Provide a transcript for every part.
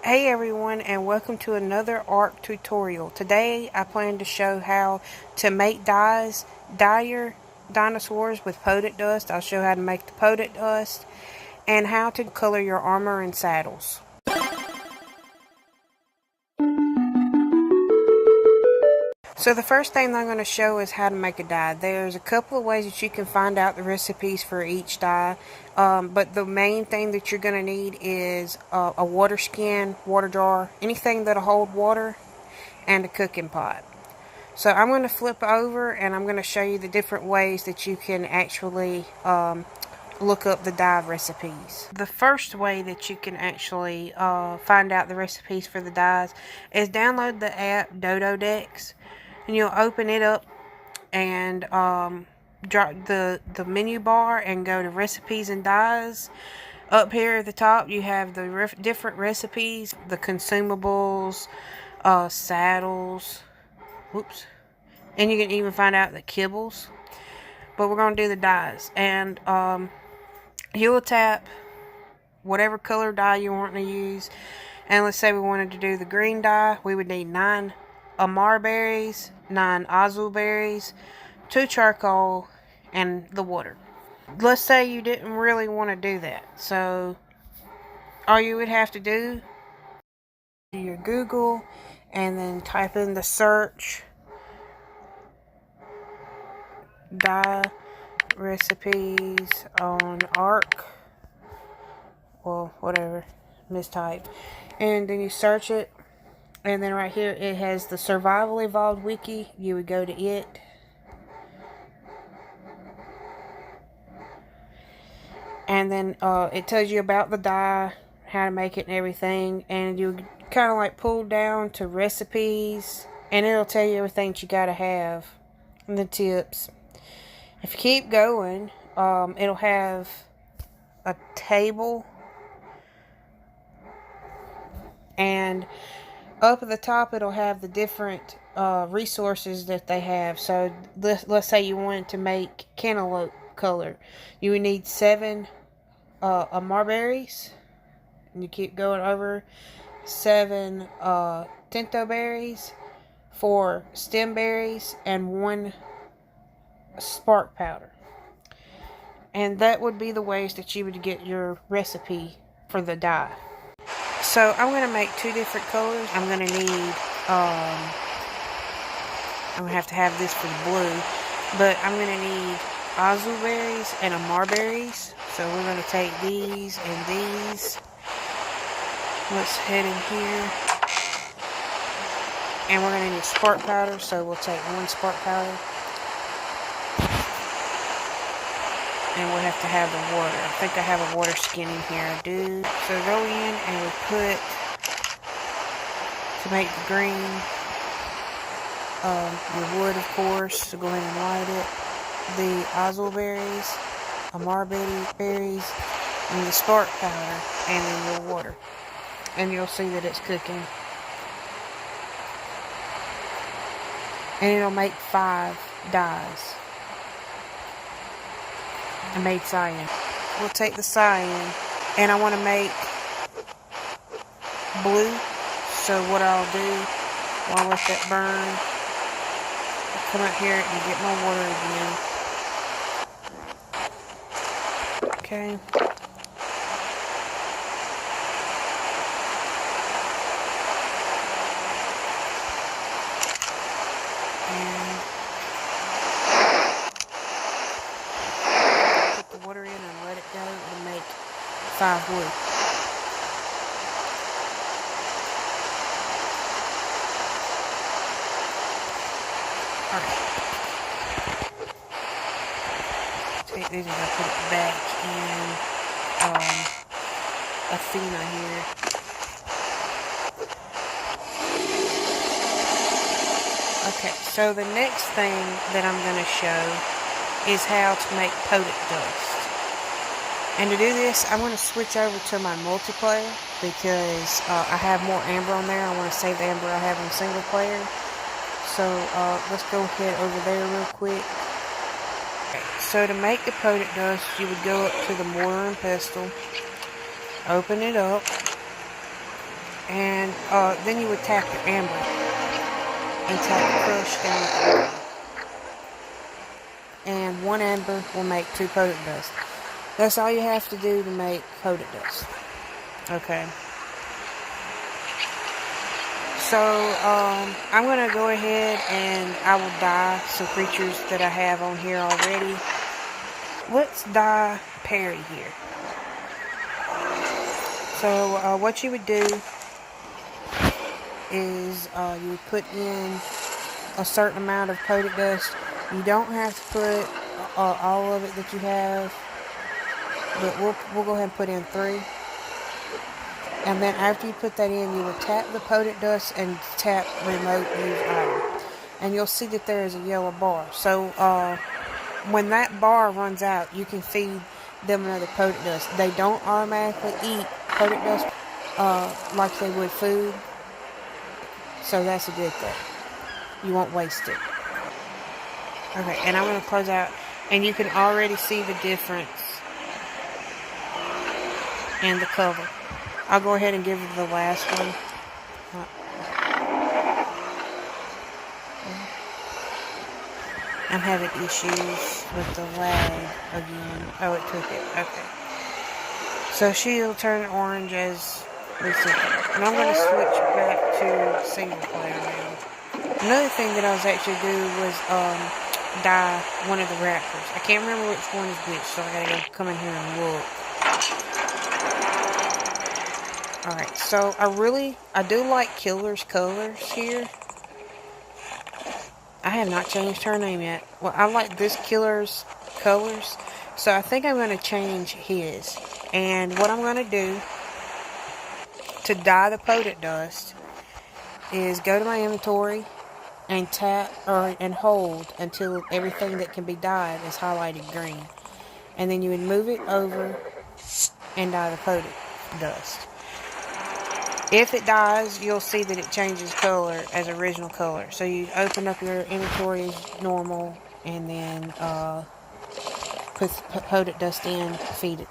Hey everyone, and welcome to another Ark tutorial. Today I plan to show how to make dye your dinosaurs with potent dust. I'll show how to make the potent dust and how to color your armor and saddles. So the first thing I'm going to show is how to make a dye. There's a couple of ways that you can find out the recipes for each dye, but the main thing that you're going to need is a water skin, water jar, anything that'll hold water, and a cooking pot. So I'm going to flip over and I'm going to show you the different ways that you can actually look up the dye recipes. The first way that you can actually find out the recipes for the dyes is download the app Dodo Decks. And you'll open it up and drop the menu bar and go to recipes and dyes. Up here at the top you have the different recipes, the consumables, saddles, whoops, and you can even find out the kibbles. But we're going to do the dyes, and you will tap whatever color dye you want to use. And let's say we wanted to do the green dye, we would need 9 Amar berries, 9 azul berries, 2 charcoal, and the water. Let's say you didn't really want to do that. So all you would have to do your Google and then type in the search dye recipes on Ark. Well, whatever, mistype. And then you search it. And then right here it has the Survival Evolved wiki. You would go to it. And then it tells you about the dye, how to make it and everything. And you kind of like pull down to recipes. And it'll tell you everything that you got to have. And the tips. If you keep going, it'll have a table. And up at the top, it'll have the different resources that they have. So let's say you wanted to make cantaloupe color. You would need 7 Amar berries. And you keep going over. 7 tinto berries. 4 stem berries. And 1 spark powder. And that would be the ways that you would get your recipe for the dye. So I'm going to make 2 different colors. I'm going to need, I'm going to have this for the blue, but I'm going to need azul berries and Amar berries. So we're going to take these and these. Let's head in here. And we're going to need spark powder, so we'll take 1 spark powder. And we'll have to have the water. I think I have a water skin in here. I do. So go in and we put, to make the green, your wood, of course. So go ahead and light it. The azul berries, Amar berries, and the spark powder, and then your water. And you'll see that it's cooking. And it'll make 5 dyes. I made cyan. We'll take the cyan, and I want to make blue. So what I'll do, while I let that burn, I'll come up here and get my water again. Okay. Water in and let it go and make 5 wood. Alright. Take these and I put it back in Athena here. Okay, so the next thing that I'm going to show is how to make potent dust. And to do this, I'm going to switch over to my multiplayer because I have more amber on there. I want to save the amber I have in single player. So let's go ahead over there real quick. Okay, so to make the potent dust, you would go up to the mortar and pestle, open it up, And then you would tap your amber and tap crush down. And 1 amber will make 2 potent dust. That's all you have to do to make potent dust. Okay. So, I'm going to go ahead and I will dye some creatures that I have on here already. Let's dye Perry here. So, what you would do is you would put in a certain amount of potent dust. You don't have to put all of it that you have, but we'll go ahead and put in 3. And then after you put that in, you will tap the potent dust and tap remote use item. And you'll see that there is a yellow bar. So when that bar runs out, you can feed them another potent dust. They don't automatically eat potent dust like they would food. So that's a good thing. You won't waste it. Okay, and I'm going to close out. And you can already see the difference in the cover. I'll go ahead and give it the last one. I'm having issues with the lag again. Oh, it took it. Okay. So she'll turn orange as we see. And I'm going to switch back to single player now. Another thing that I was actually doing was dye one of the raptors. I can't remember which one is which, so I gotta go come in here and look. Alright, so I do like Killer's colors here. I have not changed her name yet. Well, I like this Killer's colors, so I think I'm going to change his. And what I'm going to do to dye the potent dust is go to my inventory and tap and hold until everything that can be dyed is highlighted green. And then you would move it over and dye the potent dust. If it dies, you'll see that it changes color as original color. So you open up your inventory as normal, and then put potent dust in, feed it.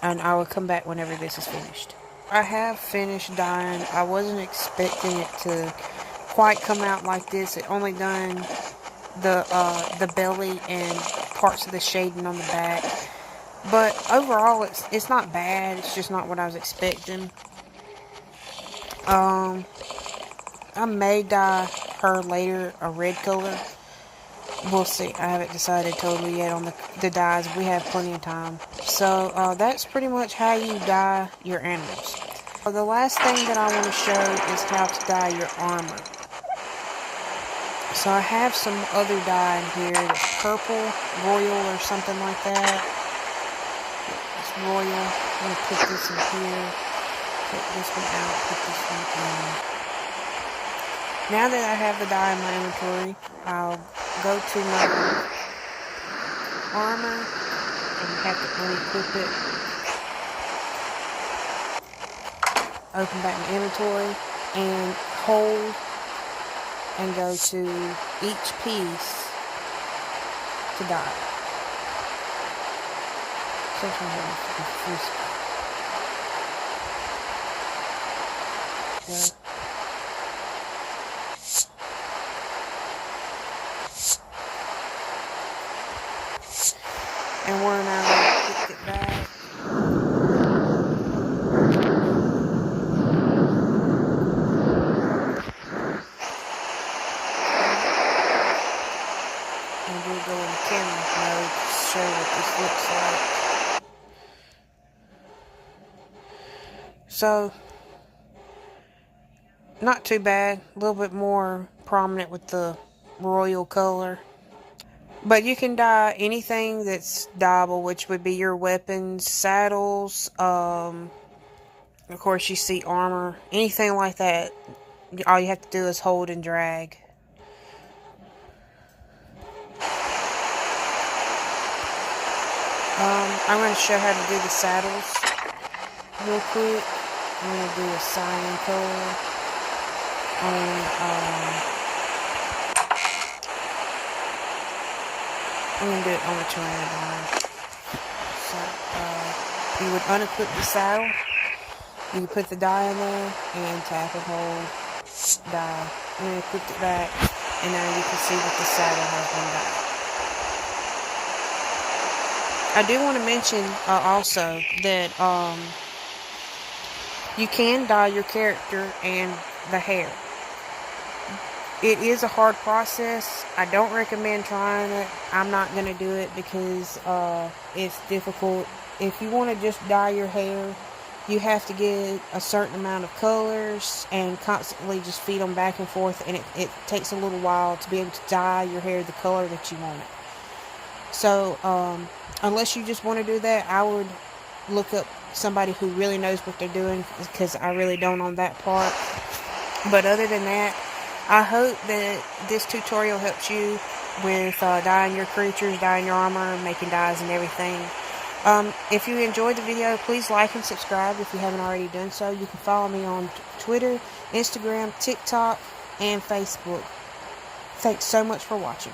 And I will come back whenever this is finished. I have finished dyeing. I wasn't expecting it to quite come out like this. It only done the belly and parts of the shading on the back. But overall, it's not bad. It's just not what I was expecting. I may dye her later a red color. We'll see. I haven't decided totally yet on the dyes. We have plenty of time. So, that's pretty much how you dye your animals. The last thing that I want to show is how to dye your armor. So I have some other dye in here that's purple, royal, or something like that. It's royal. I'm going to put this in here. Take this one out, put this one in. Now that I have the dye in my inventory, I'll go to my armor and have to unequip it. Open back my inventory and hold and go to each piece to dye. Yeah. And we're now going to kick it back. And we'll go in camera mode to show what this looks like. So, not too bad. A little bit more prominent with the royal color. But you can dye anything that's dyeable, which would be your weapons, saddles, of course you see armor, anything like that. All you have to do is hold and drag. I'm going to show how to do the saddles real quick. I'm going to do a cyan color on I'm going to do it on the pteranodon. So, you would unequip the saddle, You put the dye in there and tap and hold dye, and then put it back, and now you can see that the saddle has been dyed. I do want to mention also that you can dye your character and the hair. It is a hard process. I don't recommend trying it. I'm not going to do it because it's difficult. If you want to just dye your hair, you have to get a certain amount of colors and constantly just feed them back and forth, and it takes a little while to be able to dye your hair the color that you want it. So unless you just want to do that, I would look up somebody who really knows what they're doing, because I really don't on that part. But other than that, I hope that this tutorial helps you with dyeing your creatures, dyeing your armor, making dyes and everything. If you enjoyed the video, please like and subscribe if you haven't already done so. You can follow me on Twitter, Instagram, TikTok, and Facebook. Thanks so much for watching.